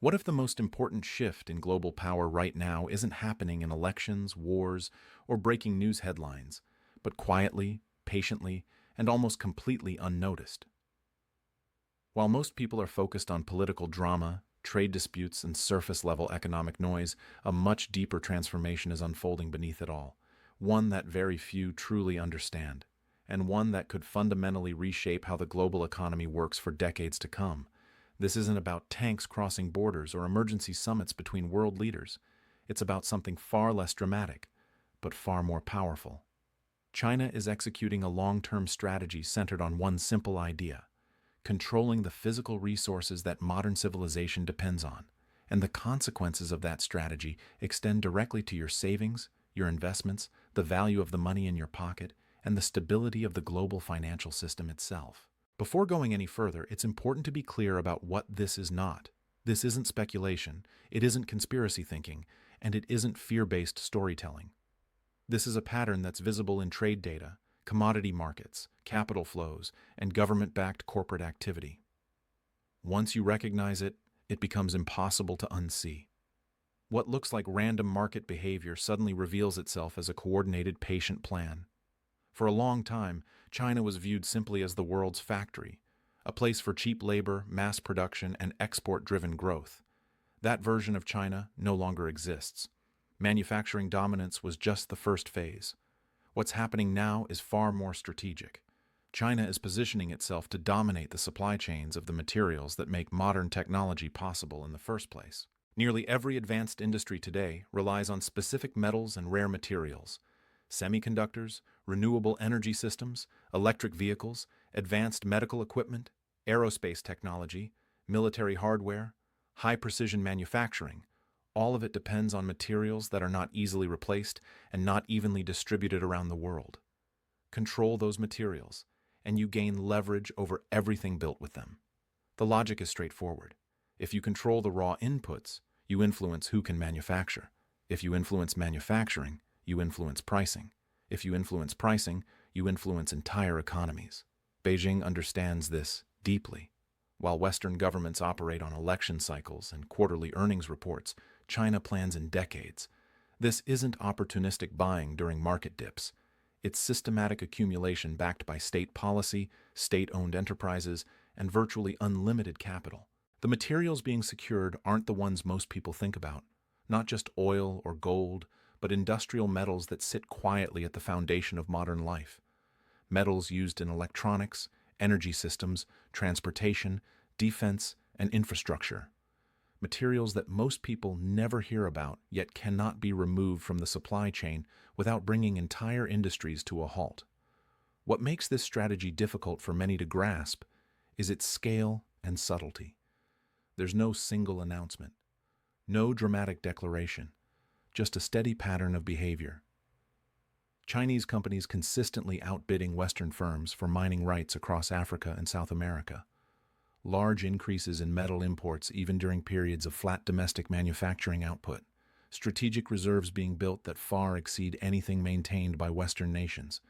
What if the most important shift in global power right now isn't happening in elections, wars, or breaking news headlines, but quietly, patiently, and almost completely unnoticed? While most people are focused on political drama, trade disputes, and surface-level economic noise, a much deeper transformation is unfolding beneath it all, one that very few truly understand, and one that could fundamentally reshape how the global economy works for decades to come. This isn't about tanks crossing borders or emergency summits between world leaders. It's about something far less dramatic, but far more powerful. China is executing a long-term strategy centered on one simple idea: controlling the physical resources that modern civilization depends on. And the consequences of that strategy extend directly to your savings, your investments, the value of the money in your pocket, and the stability of the global financial system itself. Before going any further, it's important to be clear about what this is not. This isn't speculation, it isn't conspiracy thinking, and it isn't fear-based storytelling. This is a pattern that's visible in trade data, commodity markets, capital flows, and government-backed corporate activity. Once you recognize it, it becomes impossible to unsee. What looks like random market behavior suddenly reveals itself as a coordinated, patient plan. For a long time, China was viewed simply as the world's factory, a place for cheap labor, mass production, and export-driven growth. That version of China no longer exists. Manufacturing dominance was just the first phase. What's happening now is far more strategic. China is positioning itself to dominate the supply chains of the materials that make modern technology possible in the first place. Nearly every advanced industry today relies on specific metals and rare materials. Semiconductors, renewable energy systems, electric vehicles, advanced medical equipment, aerospace technology, military hardware, high-precision manufacturing. All of it depends on materials that are not easily replaced and not evenly distributed around the world. Control those materials, and you gain leverage over everything built with them. The logic is straightforward. If you control the raw inputs, you influence who can manufacture. If you influence manufacturing, you influence pricing. If you influence pricing, you influence entire economies. Beijing understands this deeply. While Western governments operate on election cycles and quarterly earnings reports, China plans in decades. This isn't opportunistic buying during market dips. It's systematic accumulation backed by state policy, state-owned enterprises, and virtually unlimited capital. The materials being secured aren't the ones most people think about. Not just oil or gold, but industrial metals that sit quietly at the foundation of modern life. Metals used in electronics, energy systems, transportation, defense, and infrastructure. Materials that most people never hear about, yet cannot be removed from the supply chain without bringing entire industries to a halt. What makes this strategy difficult for many to grasp is its scale and subtlety. There's no single announcement, no dramatic declaration, just a steady pattern of behavior. Chinese companies consistently outbidding Western firms for mining rights across Africa and South America. Large increases in metal imports even during periods of flat domestic manufacturing output. Strategic reserves being built that far exceed anything maintained by Western nations.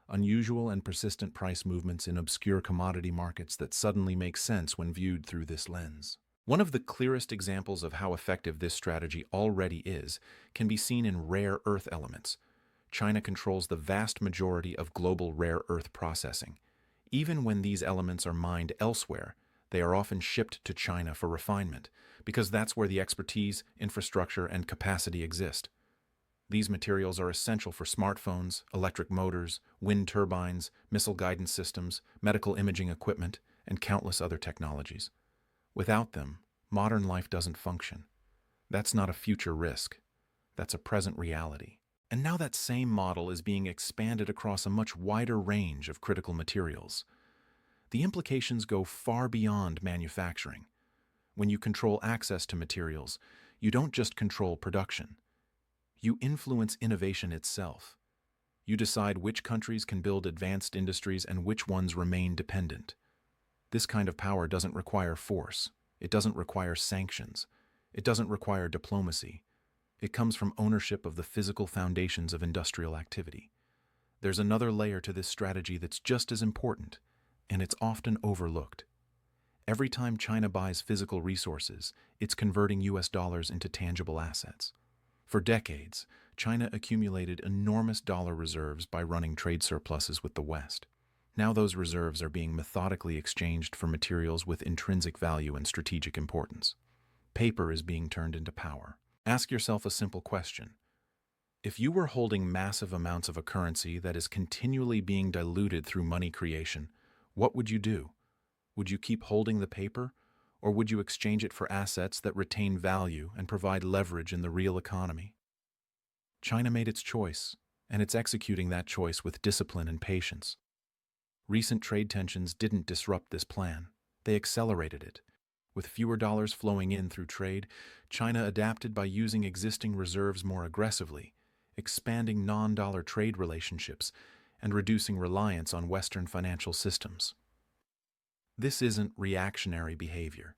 Unusual and persistent price movements in obscure commodity markets that suddenly make sense when viewed through this lens. One of the clearest examples of how effective this strategy already is can be seen in rare earth elements. China controls the vast majority of global rare earth processing. Even when these elements are mined elsewhere, they are often shipped to China for refinement, because that's where the expertise, infrastructure, and capacity exist. These materials are essential for smartphones, electric motors, wind turbines, missile guidance systems, medical imaging equipment, and countless other technologies. Without them, modern life doesn't function. That's not a future risk. That's a present reality. And now that same model is being expanded across a much wider range of critical materials. The implications go far beyond manufacturing. When you control access to materials, you don't just control production. You influence innovation itself. You decide which countries can build advanced industries and which ones remain dependent. This kind of power doesn't require force. It doesn't require sanctions. It doesn't require diplomacy. It comes from ownership of the physical foundations of industrial activity. There's another layer to this strategy that's just as important, and it's often overlooked. Every time China buys physical resources, it's converting US dollars into tangible assets. For decades, China accumulated enormous dollar reserves by running trade surpluses with the West. Now those reserves are being methodically exchanged for materials with intrinsic value and strategic importance. Paper is being turned into power. Ask yourself a simple question. If you were holding massive amounts of a currency that is continually being diluted through money creation, what would you do? Would you keep holding the paper, or would you exchange it for assets that retain value and provide leverage in the real economy? China made its choice, and it's executing that choice with discipline and patience. Recent trade tensions didn't disrupt this plan. They accelerated it. With fewer dollars flowing in through trade, China adapted by using existing reserves more aggressively, expanding non-dollar trade relationships, and reducing reliance on Western financial systems. This isn't reactionary behavior.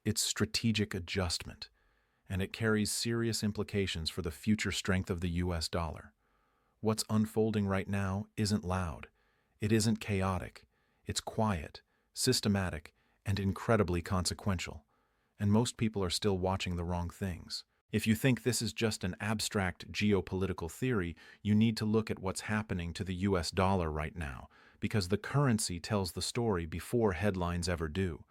It's strategic adjustment, and it carries serious implications for the future strength of the US dollar. What's unfolding right now isn't loud. It isn't chaotic. It's quiet, systematic, and incredibly consequential. And most people are still watching the wrong things. If you think this is just an abstract geopolitical theory, you need to look at what's happening to the US dollar right now, because the currency tells the story before headlines ever do.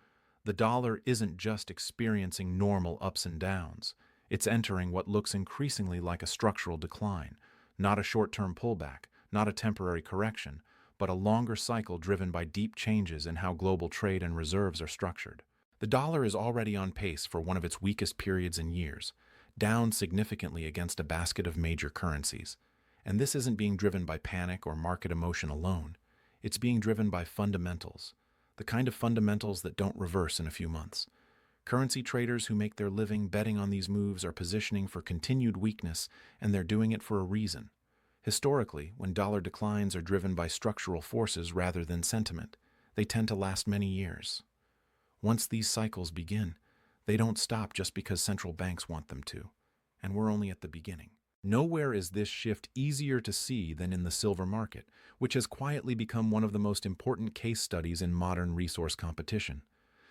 The dollar isn't just experiencing normal ups and downs. It's entering what looks increasingly like a structural decline, not a short-term pullback, not a temporary correction, but a longer cycle driven by deep changes in how global trade and reserves are structured. The dollar is already on pace for one of its weakest periods in years, down significantly against a basket of major currencies. And this isn't being driven by panic or market emotion alone. It's being driven by fundamentals, the kind of fundamentals that don't reverse in a few months. Currency traders who make their living betting on these moves are positioning for continued weakness, and they're doing it for a reason. Historically, when dollar declines are driven by structural forces rather than sentiment, they tend to last many years. Once these cycles begin, they don't stop just because central banks want them to, and we're only at the beginning. Nowhere is this shift easier to see than in the silver market, which has quietly become one of the most important case studies in modern resource competition.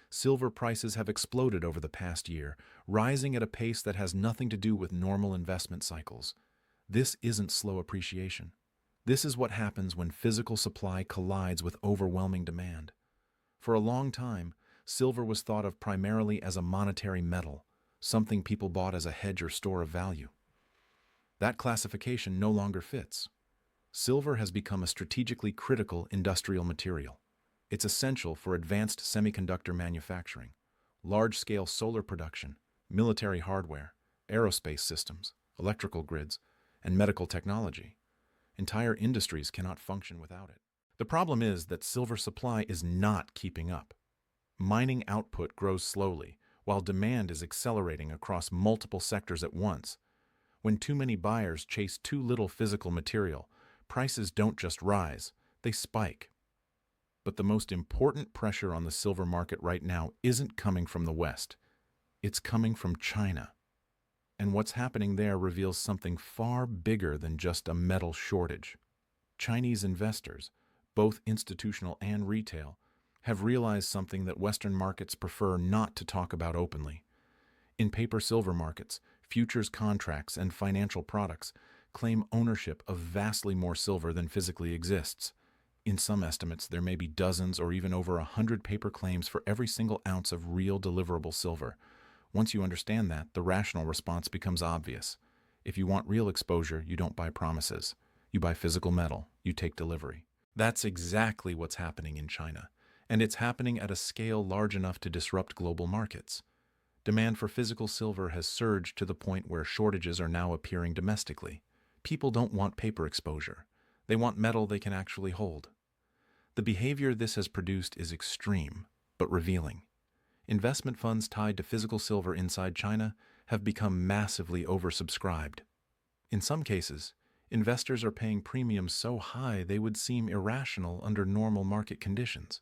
Silver prices have exploded over the past year, rising at a pace that has nothing to do with normal investment cycles. This isn't slow appreciation. This is what happens when physical supply collides with overwhelming demand. For a long time, silver was thought of primarily as a monetary metal, something people bought as a hedge or store of value. That classification no longer fits. Silver has become a strategically critical industrial material. It's essential for advanced semiconductor manufacturing, large-scale solar production, military hardware, aerospace systems, electrical grids, and medical technology. Entire industries cannot function without it. The problem is that silver supply is not keeping up. Mining output grows slowly, while demand is accelerating across multiple sectors at once. When too many buyers chase too little physical material, prices don't just rise, they spike. But the most important pressure on the silver market right now isn't coming from the West. It's coming from China. And what's happening there reveals something far bigger than just a metal shortage. Chinese investors, both institutional and retail, have realized something that Western markets prefer not to talk about openly. In paper silver markets, futures contracts and financial products claim ownership of vastly more silver than physically exists. In some estimates, there may be dozens or even over 100 paper claims for every single ounce of real deliverable silver. Once you understand that, the rational response becomes obvious. If you want real exposure, you don't buy promises. You buy physical metal. You take delivery. That's exactly what's happening in China, and it's happening at a scale large enough to disrupt global markets. Demand for physical silver has surged to the point where shortages are now appearing domestically. People don't want paper exposure. They want metal they can actually hold. The behavior this has produced is extreme, but revealing. Investment funds tied to physical silver inside China have become massively oversubscribed. In some cases, investors are paying premiums so high they would seem irrational under normal market conditions.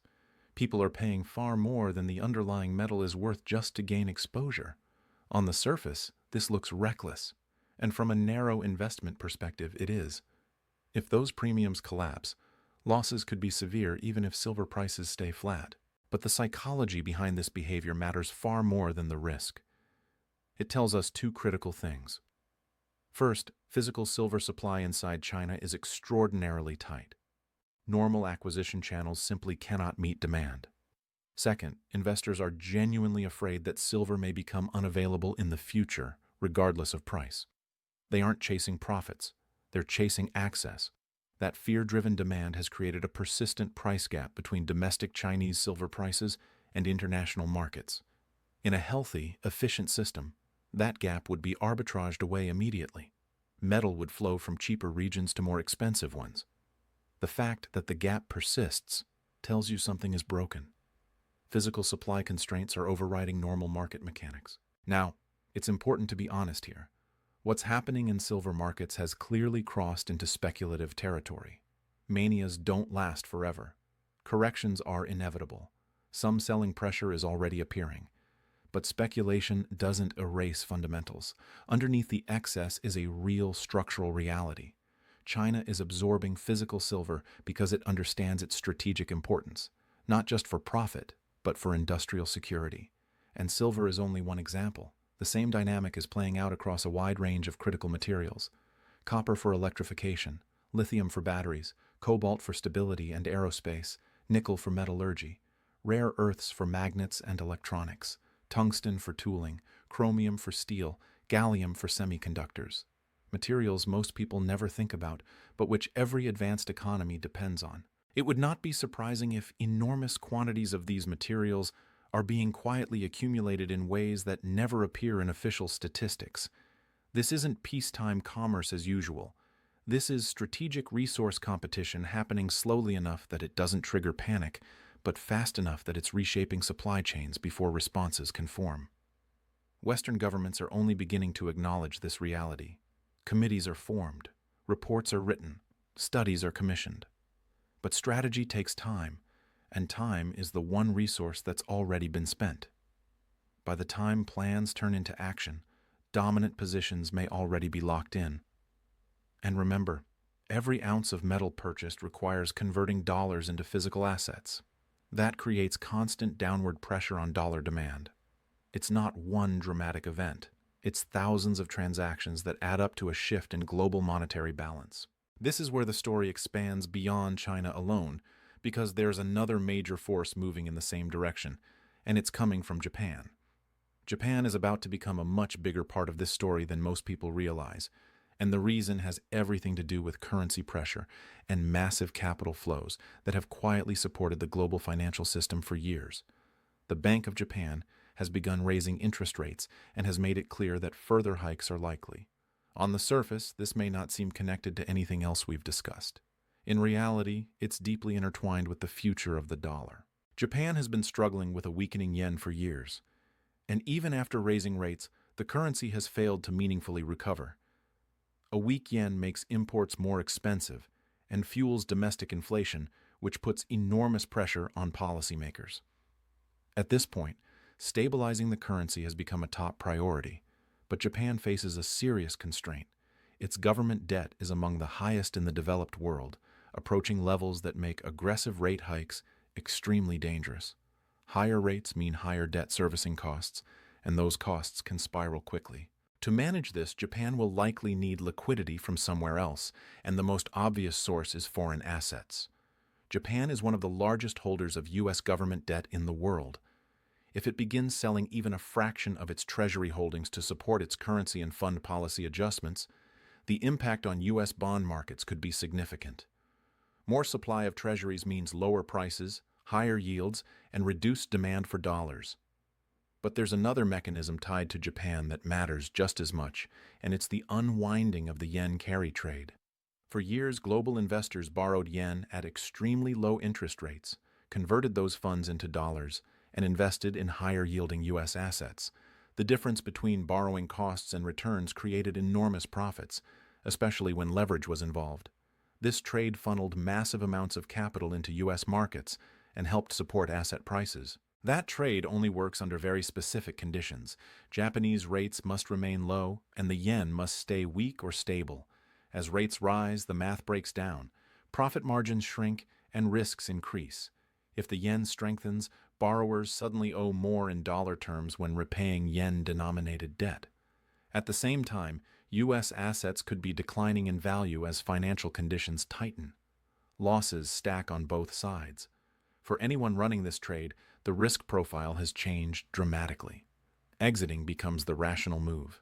People are paying far more than the underlying metal is worth just to gain exposure. On the surface, this looks reckless, and from a narrow investment perspective, it is. If those premiums collapse, losses could be severe even if silver prices stay flat. But the psychology behind this behavior matters far more than the risk. It tells us two critical things. First, physical silver supply inside China is extraordinarily tight. Normal acquisition channels simply cannot meet demand. Second, investors are genuinely afraid that silver may become unavailable in the future, regardless of price. They aren't chasing profits, they're chasing access. That fear-driven demand has created a persistent price gap between domestic Chinese silver prices and international markets. In a healthy, efficient system, that gap would be arbitraged away immediately. Metal would flow from cheaper regions to more expensive ones. The fact that the gap persists tells you something is broken. Physical supply constraints are overriding normal market mechanics. Now, it's important to be honest here. What's happening in silver markets has clearly crossed into speculative territory. Manias don't last forever. Corrections are inevitable. Some selling pressure is already appearing. But speculation doesn't erase fundamentals. Underneath the excess is a real structural reality. China is absorbing physical silver because it understands its strategic importance, not just for profit, but for industrial security. And silver is only one example. The same dynamic is playing out across a wide range of critical materials. Copper for electrification, lithium for batteries, cobalt for stability and aerospace, nickel for metallurgy, rare earths for magnets and electronics, tungsten for tooling, chromium for steel, gallium for semiconductors. Materials most people never think about, but which every advanced economy depends on. It would not be surprising if enormous quantities of these materials are being quietly accumulated in ways that never appear in official statistics. This isn't peacetime commerce as usual. This is strategic resource competition happening slowly enough that it doesn't trigger panic, but fast enough that it's reshaping supply chains before responses can form. Western governments are only beginning to acknowledge this reality. Committees are formed, reports are written, studies are commissioned. But strategy takes time, and time is the one resource that's already been spent. By the time plans turn into action, dominant positions may already be locked in. And remember, every ounce of metal purchased requires converting dollars into physical assets. That creates constant downward pressure on dollar demand. It's not one dramatic event. It's thousands of transactions that add up to a shift in global monetary balance. This is where the story expands beyond China alone, because there's another major force moving in the same direction, and it's coming from Japan. Japan is about to become a much bigger part of this story than most people realize, and the reason has everything to do with currency pressure and massive capital flows that have quietly supported the global financial system for years. The Bank of Japan has begun raising interest rates and has made it clear that further hikes are likely. On the surface, this may not seem connected to anything else we've discussed. In reality, it's deeply intertwined with the future of the dollar. Japan has been struggling with a weakening yen for years, and even after raising rates, the currency has failed to meaningfully recover. A weak yen makes imports more expensive and fuels domestic inflation, which puts enormous pressure on policymakers. At this point, stabilizing the currency has become a top priority. But Japan faces a serious constraint. Its government debt is among the highest in the developed world, approaching levels that make aggressive rate hikes extremely dangerous. Higher rates mean higher debt servicing costs, and those costs can spiral quickly. To manage this, Japan will likely need liquidity from somewhere else, and the most obvious source is foreign assets. Japan is one of the largest holders of U.S. government debt in the world. If it begins selling even a fraction of its treasury holdings to support its currency and fund policy adjustments, the impact on U.S. bond markets could be significant. More supply of treasuries means lower prices, higher yields, and reduced demand for dollars. But there's another mechanism tied to Japan that matters just as much, and it's the unwinding of the yen carry trade. For years, global investors borrowed yen at extremely low interest rates, converted those funds into dollars, and invested in higher-yielding U.S. assets. The difference between borrowing costs and returns created enormous profits, especially when leverage was involved. This trade funneled massive amounts of capital into U.S. markets and helped support asset prices. That trade only works under very specific conditions. Japanese rates must remain low, and the yen must stay weak or stable. As rates rise, the math breaks down. Profit margins shrink, and risks increase. If the yen strengthens, Borrowers suddenly owe more in dollar terms when repaying yen-denominated debt. At the same time, U.S. assets could be declining in value as financial conditions tighten. Losses stack on both sides. For anyone running this trade, the risk profile has changed dramatically. Exiting becomes the rational move.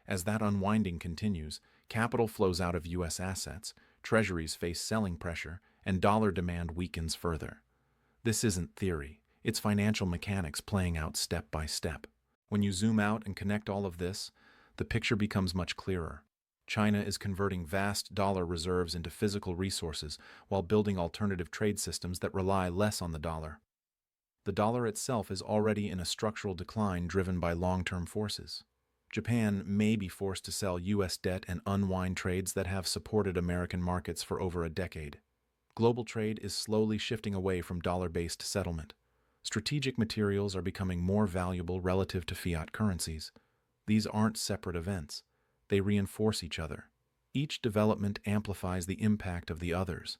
As that unwinding continues, capital flows out of U.S. assets, treasuries face selling pressure, and dollar demand weakens further. This isn't theory, it's financial mechanics playing out step by step. When you zoom out and connect all of this, the picture becomes much clearer. China is converting vast dollar reserves into physical resources while building alternative trade systems that rely less on the dollar. The dollar itself is already in a structural decline driven by long-term forces. Japan may be forced to sell U.S. debt and unwind trades that have supported American markets for over a decade. Global trade is slowly shifting away from dollar-based settlement. Strategic materials are becoming more valuable relative to fiat currencies. These aren't separate events. They reinforce each other. Each development amplifies the impact of the others.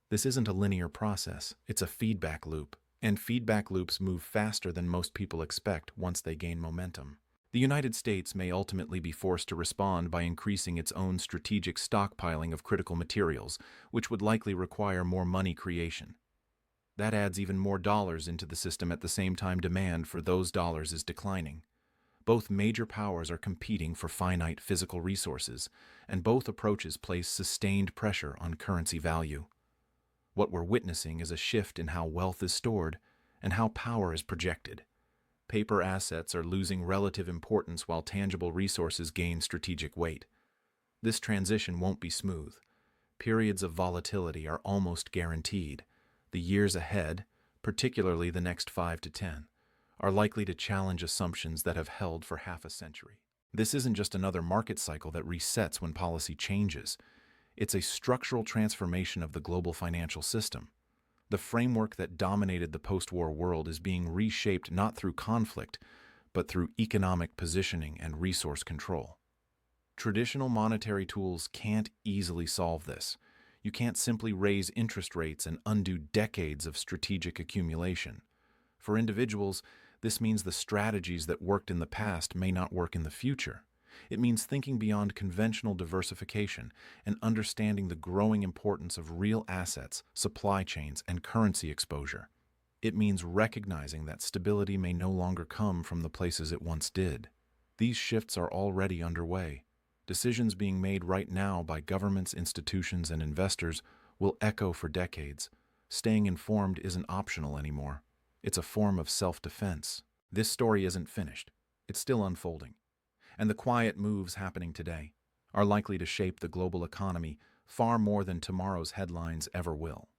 This isn't a linear process, it's a feedback loop. And feedback loops move faster than most people expect once they gain momentum. The United States may ultimately be forced to respond by increasing its own strategic stockpiling of critical materials, which would likely require more money creation. That adds even more dollars into the system at the same time demand for those dollars is declining. Both major powers are competing for finite physical resources, and both approaches place sustained pressure on currency value. What we're witnessing is a shift in how wealth is stored and how power is projected. Paper assets are losing relative importance while tangible resources gain strategic weight. This transition won't be smooth. Periods of volatility are almost guaranteed. The years ahead, particularly the next 5 to 10, are likely to challenge assumptions that have held for half a century. This isn't just another market cycle that resets when policy changes. It's a structural transformation of the global financial system. The framework that dominated the post-war world is being reshaped not through conflict, but through economic positioning and resource control. Traditional monetary tools can't easily solve this. You can't simply raise interest rates and undo decades of strategic accumulation. For individuals, this means the strategies that worked in the past may not work in the future. It means thinking beyond conventional diversification and understanding the growing importance of real assets, supply chains, and currency exposure. It means recognizing that stability may no longer come from the places it once did. These shifts are already underway. Decisions being made right now by governments, institutions, and investors will echo for decades. Staying informed isn't optional anymore. It's a form of self-defense. This story isn't finished. It's still unfolding. And the quiet moves happening today are likely to shape the global economy far more than tomorrow's headlines ever will.